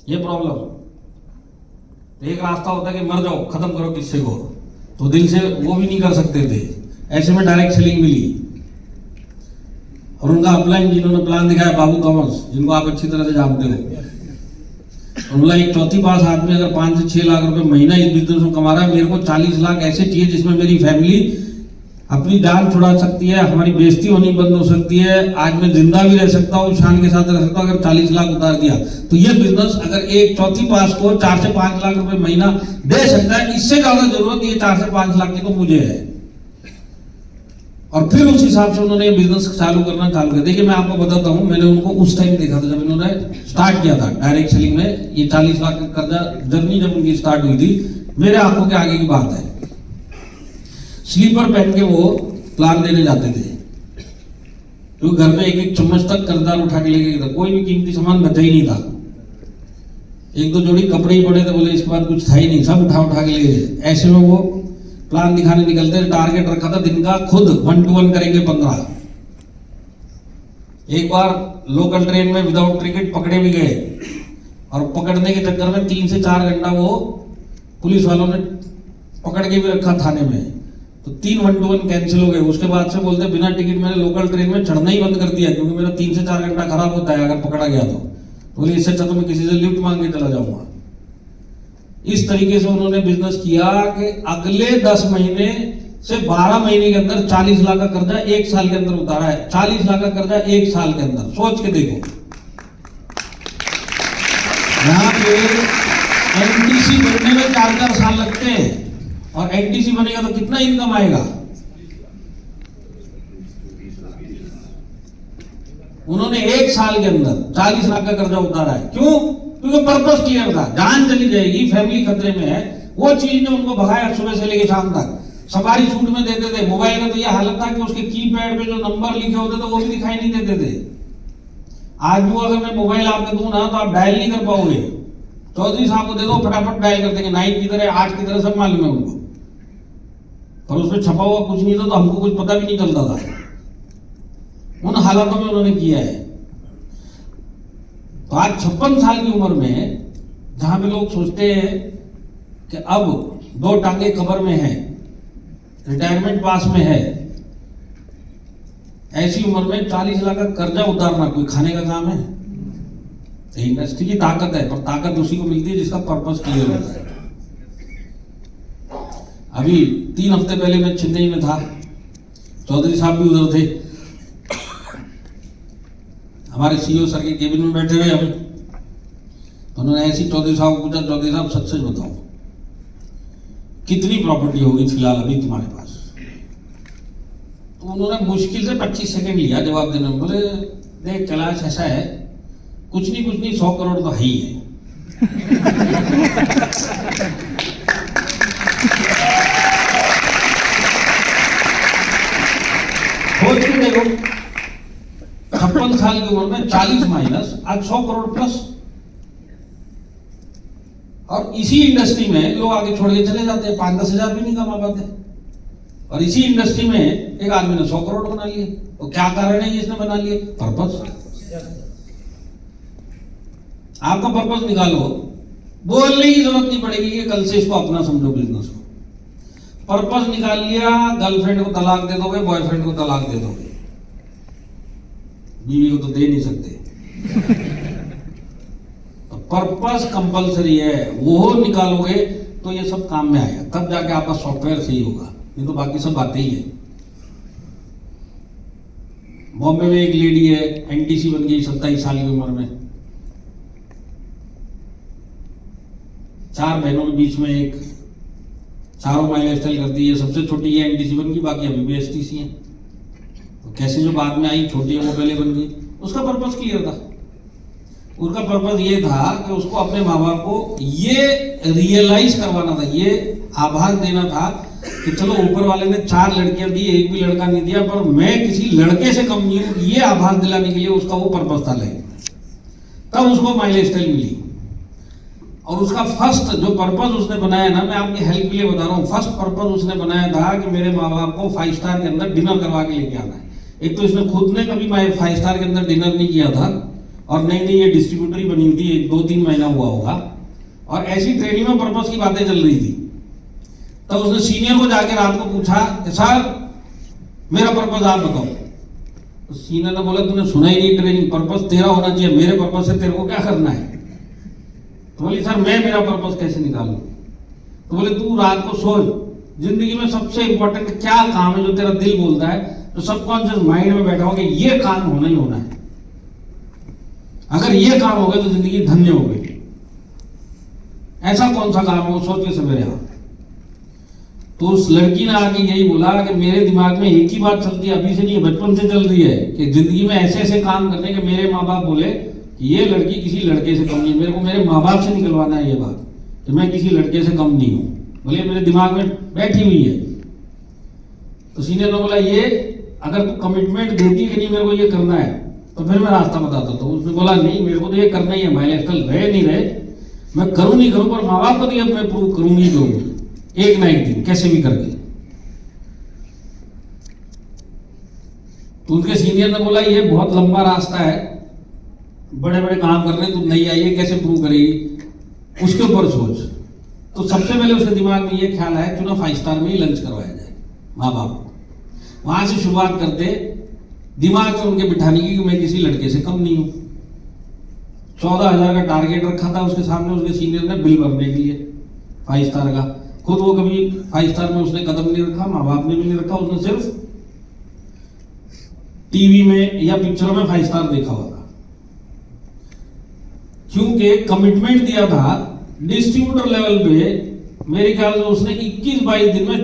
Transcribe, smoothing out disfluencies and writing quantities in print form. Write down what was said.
ये प्रॉब्लम। तो एक रास्ता होता है कि मर जाओ, खत्म करो किस्से को, तो दिल से वो भी नहीं कर सकते थे। ऐसे में डायरेक्ट सेलिंग मिली और उनका अपलाइन जिन्होंने प्लान दिखाया बाबू थॉमस, जिनको आप अच्छी तरह से जानते हो। उनका एक चौथी पास आदमी अगर 5 से 6 लाख रुपए महीना इस बिजनेस में कमा रहा है, मेरे को 40 लाख ऐसे चाहिए जिसमें मेरी फैमिली अपनी जान छुड़ा सकती है, हमारी बेइज्जती होनी बंद हो सकती है, आज मैं जिंदा भी रह सकता हूँ, शान के साथ रह सकता हूँ। अगर 40 लाख उतार दिया तो ये बिजनेस अगर एक चौथी पास को 4 से 5 लाख रुपए महीना दे सकता है, इससे ज्यादा जरूरत ये 4 से 5 लाख की तो मुझे है। और फिर उस हिसाब से उन्होंने बिजनेस चालू करना किया। देखिए मैं आपको बताता हूँ, मैंने उनको उस टाइम देखा था जब इन्होंने स्टार्ट किया था डायरेक्ट सेलिंग में। ये 40 लाख का कर्जा जर्नी जब उनकी स्टार्ट हुई थी, मेरे आंखों के आगे की बात है। स्लीपर पहन के वो प्लान देने जाते थे, क्योंकि घर में 1-1 चम्मच तक कर्जदार उठा के लेके गया था, कोई भी कीमती सामान बचा ही नहीं था। 1-2 जोड़ी कपड़े ही पड़े थे, बोले इसके बाद कुछ था ही नहीं, सब उठा के ले गए। ऐसे में वो प्लान दिखाने निकलते थे। टारगेट रखा था दिन का, खुद 1 to 1 करेंगे 15। एक बार लोकल ट्रेन में विदाउट टिकट पकड़े भी गए, और पकड़ने के चक्कर में 3 से 4 घंटा वो पुलिस वालों ने पकड़ के भी रखा थाने में। तो 3 1 to 1 कैंसिल हो गए। उसके बाद से बोलते बिना टिकट मैंने लोकल ट्रेन में चढ़ना ही बंद कर दिया, क्योंकि मेरा 3 से 4 घंटा खराब होता है अगर पकड़ा गया तो। बोले इससे अच्छा तो मैं किसी से लिफ्ट मांग के चला जाऊंगा। इस तरीके से उन्होंने बिजनेस किया कि अगले 10 महीने से 12 महीने के अंदर 40 लाख का कर्जा 1 साल के अंदर उतारा है। 40 लाख का कर्जा 1 साल के अंदर, सोच के देखो। यहाँ पे एनटीसी बनने में 4-4 साल लगते हैं, और एनटीसी बनेगा तो कितना इनकम आएगा। उन्होंने 1 साल के अंदर 40 लाख का कर्जा उतारा है। क्यों? क्योंकि पर्पस क्लियर था, जान चली जाएगी, फैमिली खतरे में है। वो चीज ने उनको भगाया सुबह से लेकर शाम तक। सवारी छूट में देते थे। मोबाइल का तो यह हालत था कि उसके कीपैड पे जो नंबर लिखे होते थे वो भी दिखाई नहीं देते थे। आज भी अगर मैं मोबाइल आपको दूं ना तो आप डायल नहीं कर पाओगे। चौधरी साहब को दे दो, फटाफट डायल कर देंगे। 9 की तरह 8 की तरह सब मालूम है उनको, पर उसमें छपा हुआ कुछ नहीं था, तो हमको कुछ पता भी नहीं चलता था। उन हालातों में उन्होंने किया है। तो आज 56 साल की उम्र में, जहां पे लोग सोचते हैं कि अब 2 टांगे कब्र में है, रिटायरमेंट पास में है, ऐसी उम्र में 40 लाख का कर्जा उतारना कोई खाने का काम है? इंडस्ट्री की ताकत है, पर ताकत उसी को मिलती है जिसका पर्पस क्लियर होता है। अभी 3 हफ्ते पहले मैं चेन्नई में था, चौधरी साहब भी उधर थे। हमारे सीईओ सर के केबिन में बैठे हुए हम, तो उन्होंने ऐसी चौधरी साहब को पूछा, चौधरी साहब सच सच बताओ कितनी प्रॉपर्टी होगी फिलहाल अभी तुम्हारे पास? तो उन्होंने मुश्किल से 25 सेकंड लिया जवाब देने में। बोले देख कैलाश, ऐसा है कुछ नहीं 100 करोड़ तो है ही है। सोच के देखो, 56 साल की उम्र में 40 माइनस आज 100 करोड़ प्लस। और इसी इंडस्ट्री में लोग आगे छोड़ के चले जाते हैं, 5-10 हजार भी नहीं कमा पाते। और इसी इंडस्ट्री में एक आदमी ने 100 करोड़ बना लिए। तो क्या कारण है इसने बना लिए? पर्पस। आपका पर्पस निकालो, बोलने की जरूरत नहीं पड़ेगी कि कल से इसको अपना समझो बिजनेस को। पर्पस निकाल लिया, गर्लफ्रेंड को तलाक दे दोगे, बॉयफ्रेंड को तलाक दे दोगे, बीवी को तो दे नहीं सकते। तो पर्पस कंपलसरी है, वो निकालोगे तो ये सब काम में आएगा, तब जाके आपका सॉफ्टवेयर सही होगा, नहीं तो बाकी सब बातें ही है। बॉम्बे में एक लेडी है, एनटीसी बन गई 27 साल की उम्र में। 4 बहनों के बीच में एक, चारों माइल स्टाइल करती है। सबसे छोटी है एनटीसी बन गई, बाकी अभी भी एसटीसी है। तो कैसे जो बाद में आई छोटी है वो पहले बन गई। उसका पर्पस क्लियर था। उसका पर्पस ये था कि उसको अपने माँ बाप को ये रियलाइज करवाना था, ये आभास देना था कि चलो ऊपर वाले ने 4 लड़कियां दी, एक भी लड़का नहीं दिया, पर मैं किसी लड़के से कम नहीं हूं, ये आभास दिलाने के लिए उसका वो पर्पस था लाइफ। तब उसको माइल स्टाइल मिली। और उसका फर्स्ट जो पर्पस उसने बनाया ना, मैं आपकी हेल्प के लिए बता रहा हूँ, फर्स्ट पर्पस उसने बनाया था कि मेरे माँ बाप को 5 स्टार के अंदर डिनर करवा के लेके आना है। एक तो इसने खुद ने कभी 5 स्टार के अंदर डिनर नहीं किया था, और नई नई ये डिस्ट्रीब्यूटर बनी हुई थी, 2-3 महीना हुआ होगा, और ऐसी ट्रेनिंग में पर्पस की बातें चल रही थी। तो उसने सीनियर को जाके रात को पूछा कि सर मेरा पर्पस आप बताओ। तो सीनियर ने बोला तूने सुना ही नहीं, ट्रेनिंग पर्पस तेरा होना चाहिए, मेरे पर्पस से तेरे को क्या करना है। तो बोली सर मैं मेरा पर्पस कैसे निकालूं। तो बोले तू रात को सोच, जिंदगी में सबसे इंपॉर्टेंट क्या काम है जो तेरा दिल बोलता है, तो सबकॉन्शियस माइंड में बैठा हो कि ये काम होना ही होना है, अगर ये काम हो गया तो जिंदगी धन्य हो गई। ऐसा कौन सा काम है वो सोच के सवेरे आओ। तो उस लड़की ने आके यही बोला कि मेरे दिमाग में एक ही बात चलती है, अभी से नहीं बचपन से चल रही है, कि जिंदगी में ऐसे ऐसे काम करने के मेरे माँ बाप बोले कि ये लड़की किसी लड़के से कम नहीं है, मेरे को मेरे माँ बाप से निकलवाना है ये बात कि मैं किसी लड़के से कम नहीं हूँ, बोले मेरे दिमाग में बैठी हुई है। तो सीनियर ने बोला ये अगर तू कमिटमेंट देती कि नहीं मेरे को ये करना है तो फिर मैं रास्ता बताता। तो उसने बोला नहीं मेरे को तो ये करना ही है, माई लाइफ स्टाइल रहे नहीं रहे मैं करूँ नहीं करूँ, पर माँ बाप को तो अब मैं प्रूव करूंगी करूंगी एक ना एक दिन कैसे भी करके। तो उनके सीनियर ने बोला ये बहुत लंबा रास्ता है, बड़े बड़े काम करने तू नहीं आई है, कैसे प्रूव करेगी, उसके ऊपर सोच। तो सबसे पहले उसके दिमाग में ये ख्याल आया क्यों ना 5 स्टार में ही लंच करवाया जाए माँ बाप। वहां से शुरुआत करते दिमाग में उनके बिठाने की कि मैं किसी लड़के से कम नहीं हूं। 14,000 का टारगेट रखा था उसके सामने उसके सीनियर ने बिल भरने के लिए 5 स्टार का। खुद वो कभी 5 स्टार में उसने कदम नहीं रखा, माँ बाप ने भी नहीं रखा, उसने सिर्फ टीवी में या पिक्चरों में 5 स्टार देखा हुआ था। क्योंकि कमिटमेंट दिया था डिस्ट्रीब्यूटर लेवल पे, मेरे ख्याल से उसने 21-22 दिन में